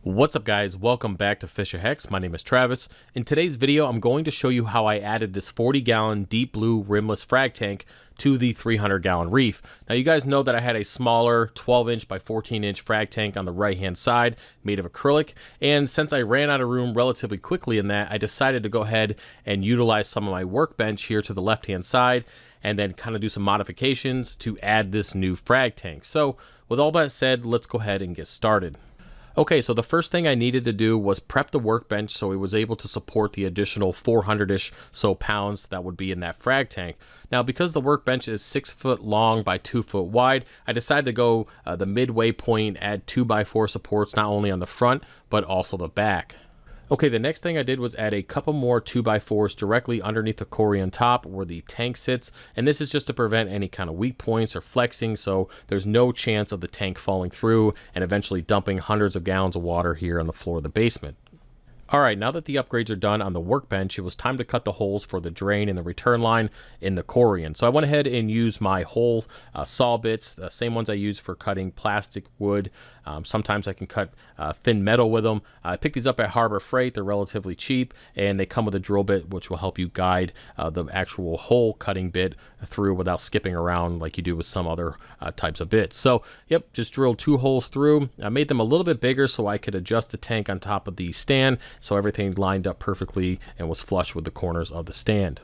What's up guys, welcome back to FishOfHex. My name is Travis. In today's video, I'm going to show you how I added this 40-gallon deep blue rimless frag tank to the 300-gallon Reef. Now you guys know that I had a smaller 12-inch by 14-inch frag tank on the right-hand side made of acrylic, and since I ran out of room relatively quickly in that, I decided to go ahead and utilize some of my workbench here to the left-hand side and then kind of do some modifications to add this new frag tank. So with all that said, let's go ahead and get started. Okay, so the first thing I needed to do was prep the workbench so it was able to support the additional 400-ish so pounds that would be in that frag tank. Now, because the workbench is 6 foot long by 2 foot wide, I decided to go the midway point, add 2x4 supports not only on the front, but also the back. Okay, the next thing I did was add a couple more 2x4s directly underneath the Cory on top where the tank sits, and this is just to prevent any kind of weak points or flexing, so there's no chance of the tank falling through and eventually dumping hundreds of gallons of water here on the floor of the basement. Alright, now that the upgrades are done on the workbench, it was time to cut the holes for the drain and the return line in the Cory. So I went ahead and used my hole saw bits, the same ones I use for cutting plastic, wood. Sometimes I can cut thin metal with them. I picked these up at Harbor Freight. They're relatively cheap, and they come with a drill bit, which will help you guide the actual hole cutting bit through without skipping around like you do with some other types of bits. So, yep, just drilled 2 holes through. I made them a little bit bigger so I could adjust the tank on top of the stand, so everything lined up perfectly and was flush with the corners of the stand.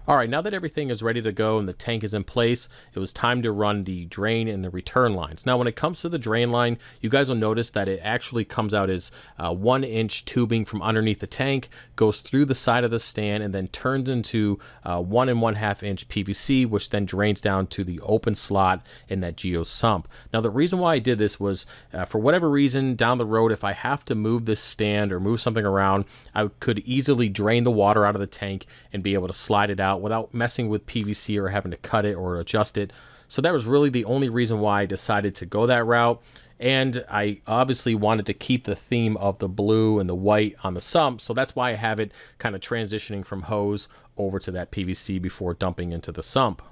Alright, now that everything is ready to go and the tank is in place, it was time to run the drain and the return lines. Now when it comes to the drain line, you guys will notice that it actually comes out as 1-inch tubing from underneath the tank, goes through the side of the stand, and then turns into 1 1/2 inch PVC, which then drains down to the open slot in that geo sump. Now the reason why I did this was, for whatever reason, down the road, if I have to move this stand or move something around, I could easily drain the water out of the tank and be able to slide it out without messing with PVC or having to cut it or adjust it. So that was really the only reason why I decided to go that route. And I obviously wanted to keep the theme of the blue and the white on the sump, so that's why I have it kind of transitioning from hose over to that PVC before dumping into the sump.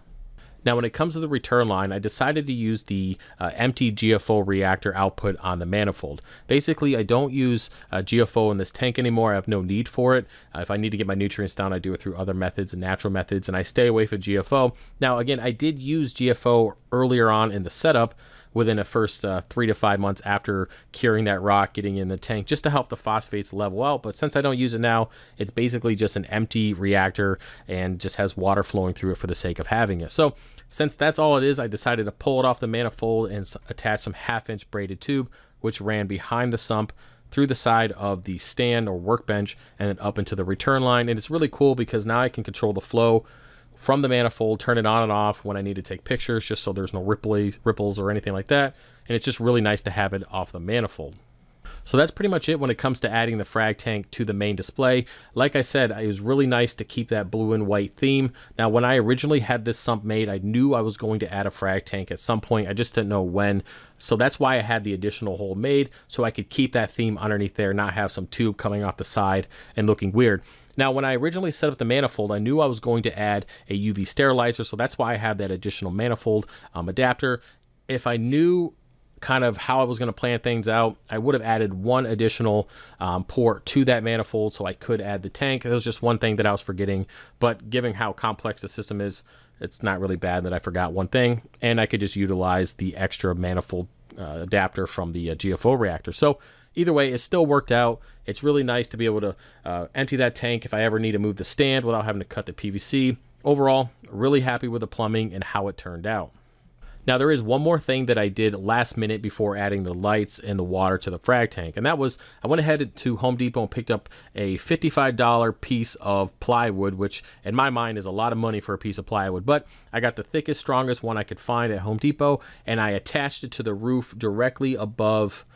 Now when it comes to the return line, I decided to use the empty GFO reactor output on the manifold. Basically, I don't use GFO in this tank anymore. I have no need for it. If I need to get my nutrients down, I do it through other methods and natural methods, and I stay away from GFO. Now again, I did use GFO earlier on in the setup, within the first 3 to 5 months after curing that rock, getting in the tank, just to help the phosphates level out. But since I don't use it now, it's basically just an empty reactor and just has water flowing through it for the sake of having it. So since that's all it is, I decided to pull it off the manifold and attach some 1/2-inch braided tube, which ran behind the sump through the side of the stand or workbench and then up into the return line. And it's really cool because now I can control the flow from the manifold, turn it on and off when I need to take pictures, just so there's no ripples or anything like that. And it's just really nice to have it off the manifold. So that's pretty much it when it comes to adding the frag tank to the main display. Like I said, it was really nice to keep that blue and white theme. Now, when I originally had this sump made, I knew I was going to add a frag tank at some point. I just didn't know when. So that's why I had the additional hole made, so I could keep that theme underneath there, not have some tube coming off the side and looking weird. Now, when I originally set up the manifold, I knew I was going to add a UV sterilizer, so that's why I had that additional manifold adapter. If I knew kind of how I was going to plan things out, I would have added one additional port to that manifold so I could add the tank. It was just one thing that I was forgetting, but given how complex the system is, it's not really bad that I forgot one thing, and I could just utilize the extra manifold adapter from the GFO reactor. So either way, it still worked out. It's really nice to be able to empty that tank if I ever need to move the stand without having to cut the PVC. Overall, really happy with the plumbing and how it turned out. Now, there is one more thing that I did last minute before adding the lights and the water to the frag tank, and that was I went ahead to Home Depot and picked up a $55 piece of plywood, which in my mind is a lot of money for a piece of plywood, but I got the thickest, strongest one I could find at Home Depot, and I attached it to the roof directly above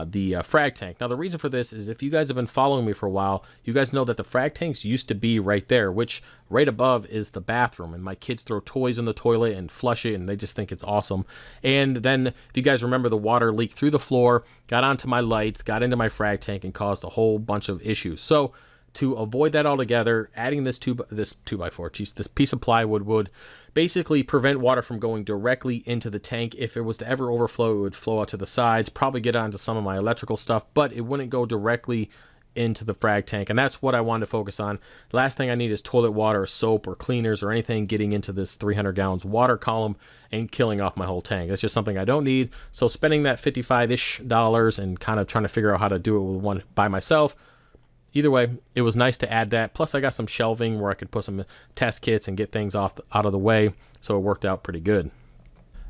the frag tank. Now, the reason for this is if you guys have been following me for a while, you guys know that the frag tanks used to be right there, which right above is the bathroom, and my kids throw toys in the toilet and flush it, and they just think it's awesome. And then if you guys remember, the water leaked through the floor, got onto my lights, got into my frag tank, and caused a whole bunch of issues. So to avoid that altogether, adding this 2x4, this piece of plywood would basically prevent water from going directly into the tank. If it was to ever overflow, it would flow out to the sides, probably get onto some of my electrical stuff, but it wouldn't go directly into the frag tank, and that's what I wanted to focus on. Last thing I need is toilet water or soap or cleaners or anything getting into this 300 gallons water column and killing off my whole tank. That's just something I don't need. So spending that $55-ish and kind of trying to figure out how to do it with one by myself, either way, it was nice to add that. Plus I got some shelving where I could put some test kits and get things out of the way, so it worked out pretty good.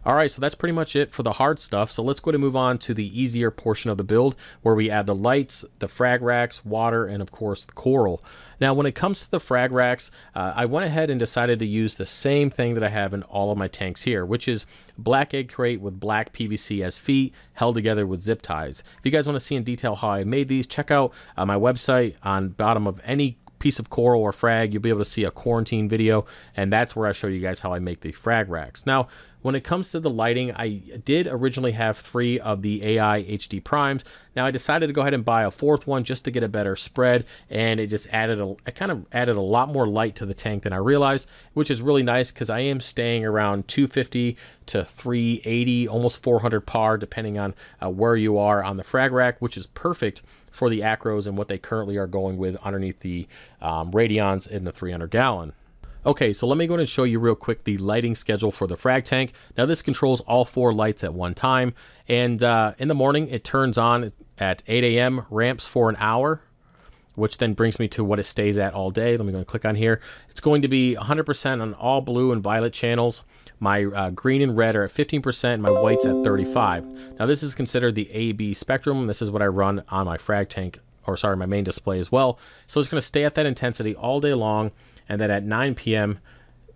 All right, so that's pretty much it for the hard stuff. So let's go ahead and move on to the easier portion of the build, where we add the lights, the frag racks, water, and of course the coral. Now, when it comes to the frag racks, I went ahead and decided to use the same thing that I have in all of my tanks here, which is black egg crate with black PVC as feet held together with zip ties. If you guys want to see in detail how I made these, check out my website. On bottom of any piece of coral or frag, you'll be able to see a quarantine video, and that's where I show you guys how I make the frag racks. Now, when it comes to the lighting, I did originally have 3 of the AI HD primes. Now I decided to go ahead and buy a 4th one just to get a better spread, and it just added a lot more light to the tank than I realized, which is really nice because I am staying around 250 to 380, almost 400 par, depending on where you are on the frag rack, which is perfect for the acros and what they currently are going with underneath the radions in the 300 gallon. Okay, so let me go ahead and show you real quick the lighting schedule for the frag tank. Now this controls all 4 lights at one time, and in the morning it turns on at 8 a.m., ramps for an hour, which then brings me to what it stays at all day. Let me go and click on here. It's going to be 100% on all blue and violet channels. My green and red are at 15%, and my white's at 35%. Now this is considered the A/B spectrum. This is what I run on my frag tank, or sorry, my main display as well. So it's going to stay at that intensity all day long, and then at 9 p.m.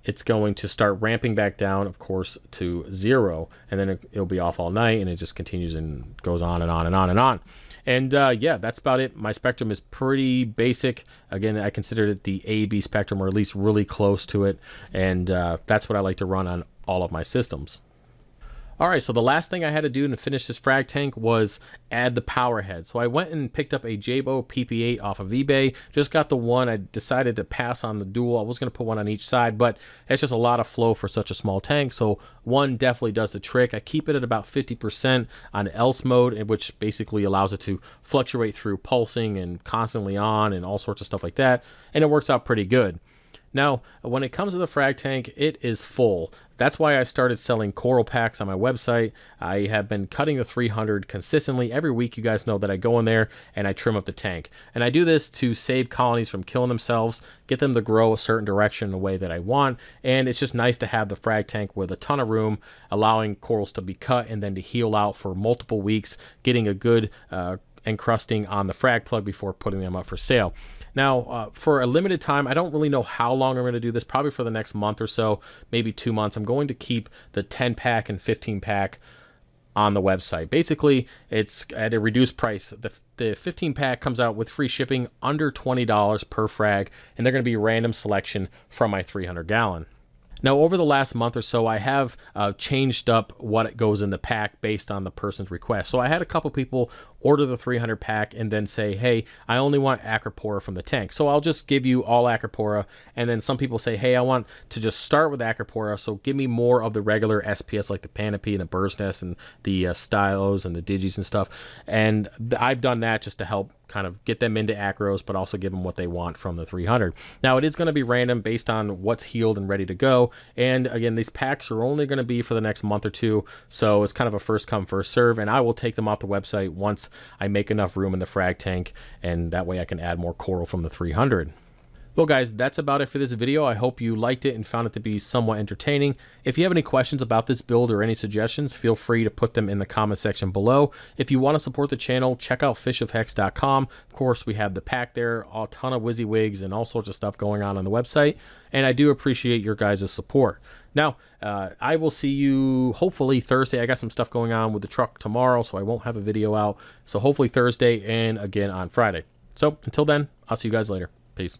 it's going to start ramping back down, of course, to 0, and then it'll be off all night, and it just continues and goes on and on and on and on. And yeah, that's about it. My spectrum is pretty basic. Again, I consider it the A/B spectrum, or at least really close to it, and that's what I like to run on all of my systems. All right, so the last thing I had to do to finish this frag tank was add the power head. So I went and picked up a Jabo PP8 off of eBay. Just got the one. I decided to pass on the dual. I was going to put one on each side, but it's just a lot of flow for such a small tank. So one definitely does the trick. I keep it at about 50% on else mode, which basically allows it to fluctuate through pulsing and constantly on and all sorts of stuff like that. And it works out pretty good. Now, when it comes to the frag tank, it is full. That's why I started selling coral packs on my website. I have been cutting the 300 consistently. Every week, you guys know that I go in there and I trim up the tank. And I do this to save colonies from killing themselves, get them to grow a certain direction in the way that I want. And it's just nice to have the frag tank with a ton of room, allowing corals to be cut and then to heal out for multiple weeks, getting a good encrusting on the frag plug before putting them up for sale. Now, for a limited time, I don't really know how long I'm going to do this, probably for the next month or so, maybe 2 months. I'm going to keep the 10-pack and 15-pack on the website. Basically, it's at a reduced price. The 15-pack comes out with free shipping under $20 per frag, and they're going to be random selection from my 300 gallon. Now, over the last month or so, I have changed up what goes in the pack based on the person's request. So I had a couple people order the 300 pack and then say, hey, I only want Acropora from the tank. So I'll just give you all Acropora. And then some people say, hey, I want to just start with Acropora, so give me more of the regular SPS like the Panopy and the Bird's Nest and the Stylos and the Digis and stuff. And I've done that just to help kind of get them into acros, but also give them what they want from the 300. Now, it is going to be random based on what's healed and ready to go. And again, these packs are only going to be for the next month or two, so it's kind of a first come, first serve, and I will take them off the website once I make enough room in the frag tank, and that way I can add more coral from the 300. Well, guys, that's about it for this video. I hope you liked it and found it to be somewhat entertaining. If you have any questions about this build or any suggestions, feel free to put them in the comment section below. If you want to support the channel, check out FishOfHex.com. Of course, we have the pack there, a ton of WYSIWYGs and all sorts of stuff going on the website, and I do appreciate your guys' support. Now, I will see you hopefully Thursday. I got some stuff going on with the truck tomorrow, so I won't have a video out. So hopefully Thursday and again on Friday. So until then, I'll see you guys later. Peace.